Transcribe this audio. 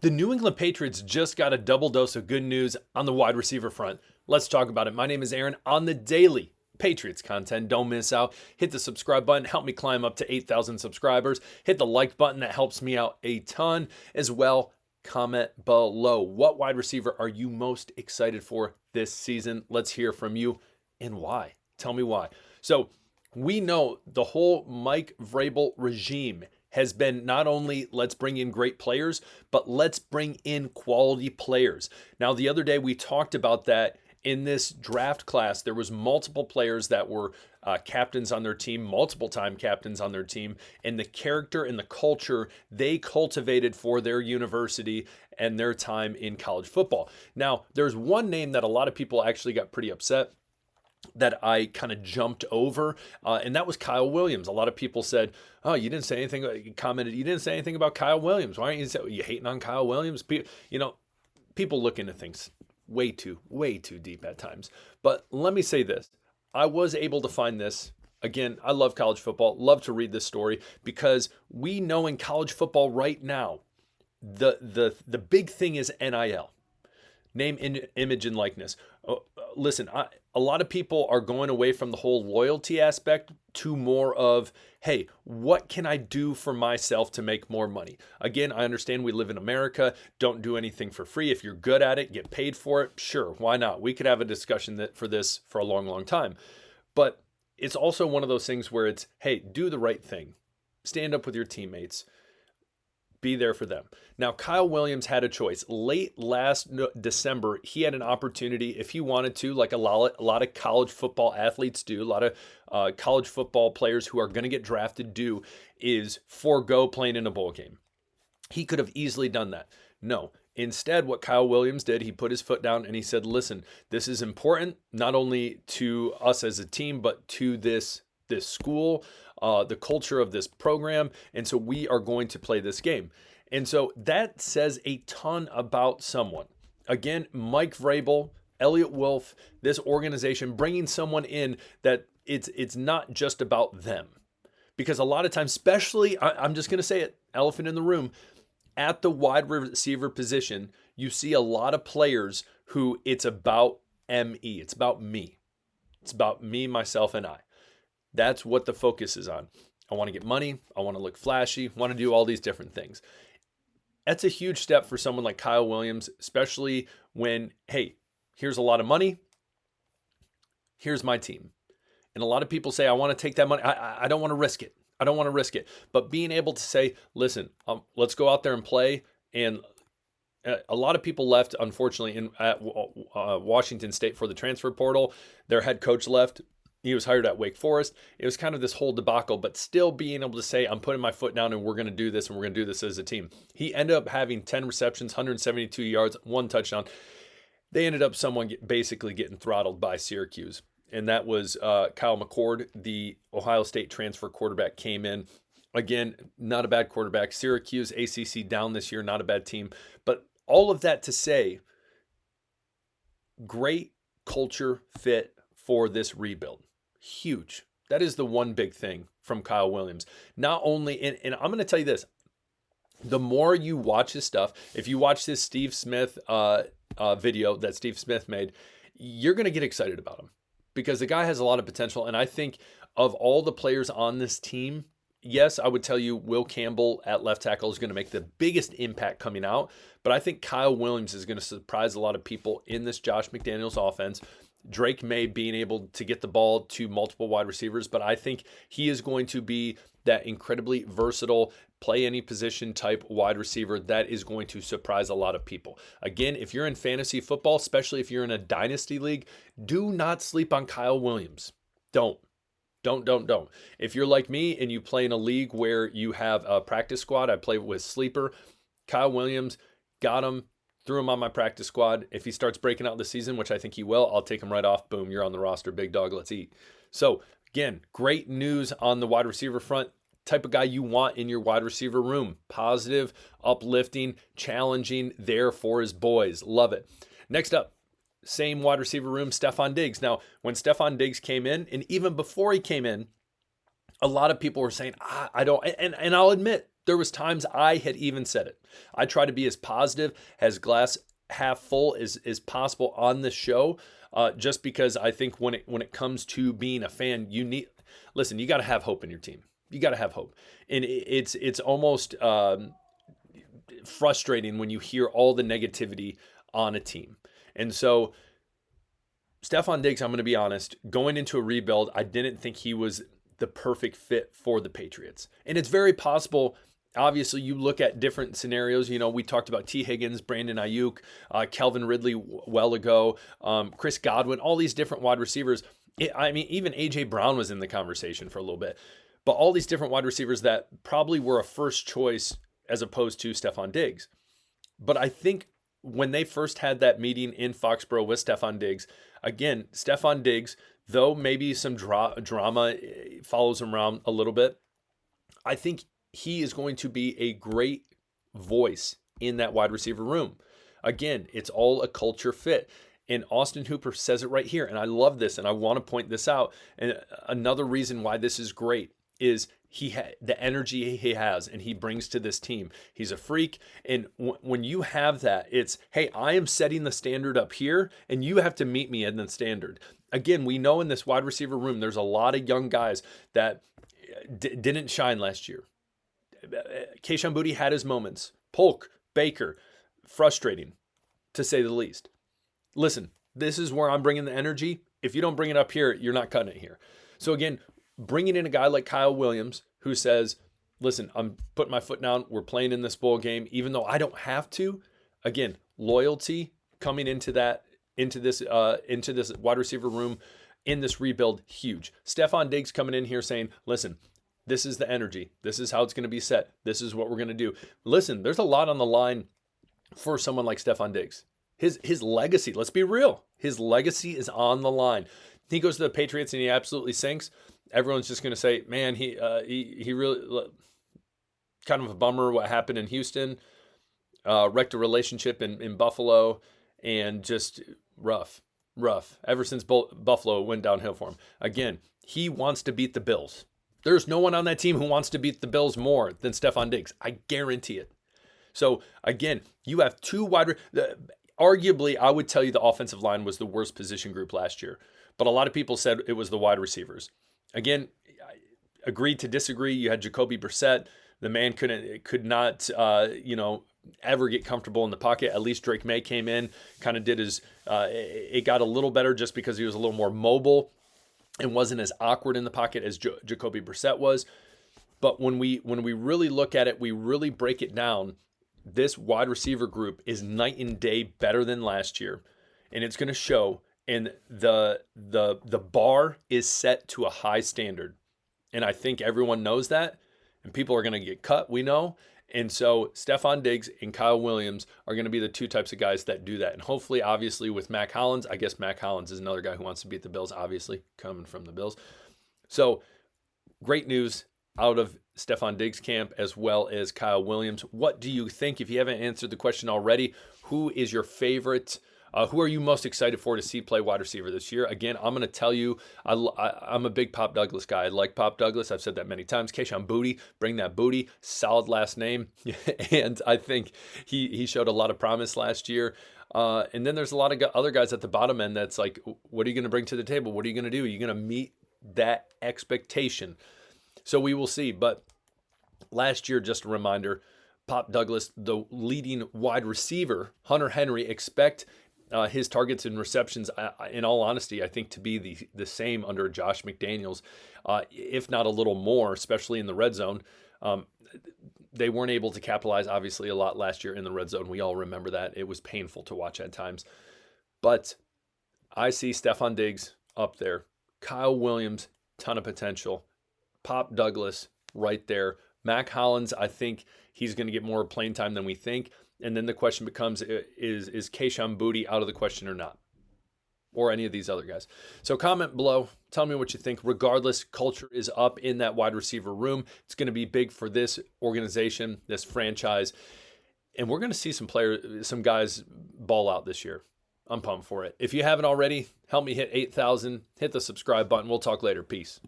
The New England Patriots just got a double dose of good news on the wide receiver front. Let's talk about it. My name is Aaron on the daily Patriots content. Don't miss out. Hit the subscribe button. Help me climb up to 8,000 subscribers. Hit the like button. That helps me out a ton as well. Comment below. What wide receiver are you most excited for this season? Let's hear from you and why. Tell me why. So we know the whole Mike Vrabel regime has been not only let's bring in great players, but let's bring in quality players. Now, the other day we talked about that in this draft class. There was multiple players that were captains on their team, multiple time captains on their team, and the character and the culture they cultivated for their university and their time in college football. Now, there's one name that a lot of people actually got pretty upset that I kind of jumped over, and that was Kyle Williams. A lot of people said, "Oh, you didn't say anything." Commented, "You didn't say anything about Kyle Williams. Why aren't you hating on Kyle Williams?" People look into things way too deep at times. But let me say this: I was able to find this. Again, I love college football. Love to read this story because we know in college football right now, the big thing is NIL. Name, image, and likeness. Listen, a lot of people are going away from the whole loyalty aspect to more of, hey, what can I do for myself to make more money? Again, I understand we live in America. Don't do anything for free. If you're good at it, get paid for it. Sure, why not? We could have a discussion for this for a long, long time. But it's also one of those things where it's, hey, do the right thing. Stand up with your teammates. Be there for them. Now, Kyle Williams had a choice. Late last December, he had an opportunity, if he wanted to, like a lot of college football athletes do, a lot of college football players who are going to get drafted do, is forego playing in a bowl game. He could have easily done that. No. Instead, what Kyle Williams did, he put his foot down and he said, listen, this is important, not only to us as a team, but to this school, the culture of this program. And so we are going to play this game. And so that says a ton about someone. Again, Mike Vrabel, Elliott Wolf, this organization, bringing someone in that it's not just about them. Because a lot of times, especially, I'm just going to say it, elephant in the room, at the wide receiver position, you see a lot of players who it's about me. It's about me. It's about me, myself, and I. That's what the focus is on. I want to get money. I want to look flashy. I want to do all these different things. That's a huge step for someone like Kyle Williams, especially when, hey, here's a lot of money. Here's my team. And a lot of people say, I want to take that money. I don't want to risk it. I don't want to risk it. But being able to say, listen, let's go out there and play. And a lot of people left, unfortunately, at Washington State for the transfer portal. Their head coach left. He was hired at Wake Forest. It was kind of this whole debacle, but still being able to say, I'm putting my foot down and we're going to do this and we're going to do this as a team. He ended up having 10 receptions, 172 yards, 1 touchdown. They ended up basically getting throttled by Syracuse. And that was Kyle McCord, the Ohio State transfer quarterback, came in. Again, not a bad quarterback. Syracuse, ACC down this year, not a bad team. But all of that to say, great culture fit for this rebuild. Huge. That is the one big thing from Kyle Williams. Not only, and I'm going to tell you this, the more you watch his stuff, if you watch this Steve Smith video that Steve Smith made, you're going to get excited about him because the guy has a lot of potential. And I think of all the players on this team, yes, I would tell you Will Campbell at left tackle is going to make the biggest impact coming out. But I think Kyle Williams is going to surprise a lot of people in this Josh McDaniels offense. Drake May being able to get the ball to multiple wide receivers, but I think he is going to be that incredibly versatile, play any position type wide receiver that is going to surprise a lot of people. Again, if you're in fantasy football, especially if you're in a dynasty league, do not sleep on Kyle Williams. Don't. If you're like me and you play in a league where you have a practice squad, I play with Sleeper, Kyle Williams, got him. Threw him on my practice squad. If he starts breaking out this season, which I think he will, I'll take him right off. Boom, you're on the roster. Big dog, let's eat. So, again, great news on the wide receiver front. Type of guy you want in your wide receiver room. Positive, uplifting, challenging, there for his boys. Love it. Next up, same wide receiver room, Stefon Diggs. Now, when Stefon Diggs came in, and even before he came in, a lot of people were saying, I don't, and I'll admit, There was times I had even said it. I try to be as positive, as glass half full as possible on this show, just because I think when it comes to being a fan, you got to have hope in your team. You got to have hope, and it's almost frustrating when you hear all the negativity on a team. And so Stefon Diggs, I'm going to be honest, going into a rebuild, I didn't think he was the perfect fit for the Patriots. And it's very possible. Obviously, you look at different scenarios. We talked about T. Higgins, Brandon Ayuk, Calvin Ridley well ago, Chris Godwin, all these different wide receivers. Even A.J. Brown was in the conversation for a little bit. But all these different wide receivers that probably were a first choice as opposed to Stefon Diggs. But I think when they first had that meeting in Foxborough with Stefon Diggs, again, Stefon Diggs, though maybe some drama follows him around a little bit, I think he is going to be a great voice in that wide receiver room. Again, it's all a culture fit. And Austin Hooper says it right here. And I love this, and I want to point this out. And another reason why this is great is the energy he has and he brings to this team. He's a freak. And when you have that, it's, hey, I am setting the standard up here, and you have to meet me in the standard. Again, we know in this wide receiver room, there's a lot of young guys that didn't shine last year. Kayshon Boutte had his moments. Polk, Baker, frustrating, to say the least. Listen, this is where I'm bringing the energy. If you don't bring it up here, you're not cutting it here. So again, bringing in a guy like Kyle Williams who says, listen, I'm putting my foot down. We're playing in this bowl game, even though I don't have to. Again, loyalty coming into this wide receiver room in this rebuild, huge. Stefon Diggs coming in here saying, listen, this is the energy. This is how it's going to be set. This is what we're going to do. Listen, there's a lot on the line for someone like Stefon Diggs. His legacy, let's be real. His legacy is on the line. He goes to the Patriots and he absolutely sinks. Everyone's just going to say, man, he really, kind of a bummer what happened in Houston, wrecked a relationship in Buffalo, and just rough. Ever since Buffalo went downhill for him. Again, he wants to beat the Bills. There's no one on that team who wants to beat the Bills more than Stefon Diggs. I guarantee it. So again, you have two arguably, I would tell you the offensive line was the worst position group last year, but a lot of people said it was the wide receivers. Again, I agreed to disagree. You had Jacoby Brissett. The man could not ever get comfortable in the pocket. At least Drake May came in, kind of did his, it got a little better just because he was a little more mobile and wasn't as awkward in the pocket as Jacoby Brissett was. But when we really look at it, we really break it down. This wide receiver group is night and day better than last year, and it's going to show. And the bar is set to a high standard, and I think everyone knows that. And people are going to get cut, we know. And so Stefon Diggs and Kyle Williams are going to be the two types of guys that do that. And hopefully, obviously, with Mac Hollins, I guess Mac Hollins is another guy who wants to beat the Bills, obviously, coming from the Bills. So great news out of Stefon Diggs camp as well as Kyle Williams. What do you think? If you haven't answered the question already, who is your favorite? Who are you most excited for to see play wide receiver this year? Again, I'm going to tell you, I'm a big Pop Douglas guy. I like Pop Douglas. I've said that many times. Kayshon Boutte, bring that booty. Solid last name. And I think he showed a lot of promise last year. And then there's a lot of other guys at the bottom end that's like, what are you going to bring to the table? What are you going to do? Are you going to meet that expectation? So we will see. But last year, just a reminder, Pop Douglas, the leading wide receiver, Hunter Henry, expect his targets and receptions, in all honesty, I think to be the same under Josh McDaniels, if not a little more, especially in the red zone. They weren't able to capitalize, obviously, a lot last year in the red zone. We all remember that. It was painful to watch at times. But I see Stefon Diggs up there. Kyle Williams, ton of potential. Pop Douglas, right there. Mac Hollins, I think he's going to get more playing time than we think. And then the question becomes, is Kayshon Boutte out of the question or not? Or any of these other guys. So comment below. Tell me what you think. Regardless, culture is up in that wide receiver room. It's going to be big for this organization, this franchise. And we're going to see some guys ball out this year. I'm pumped for it. If you haven't already, help me hit 8,000. Hit the subscribe button. We'll talk later. Peace.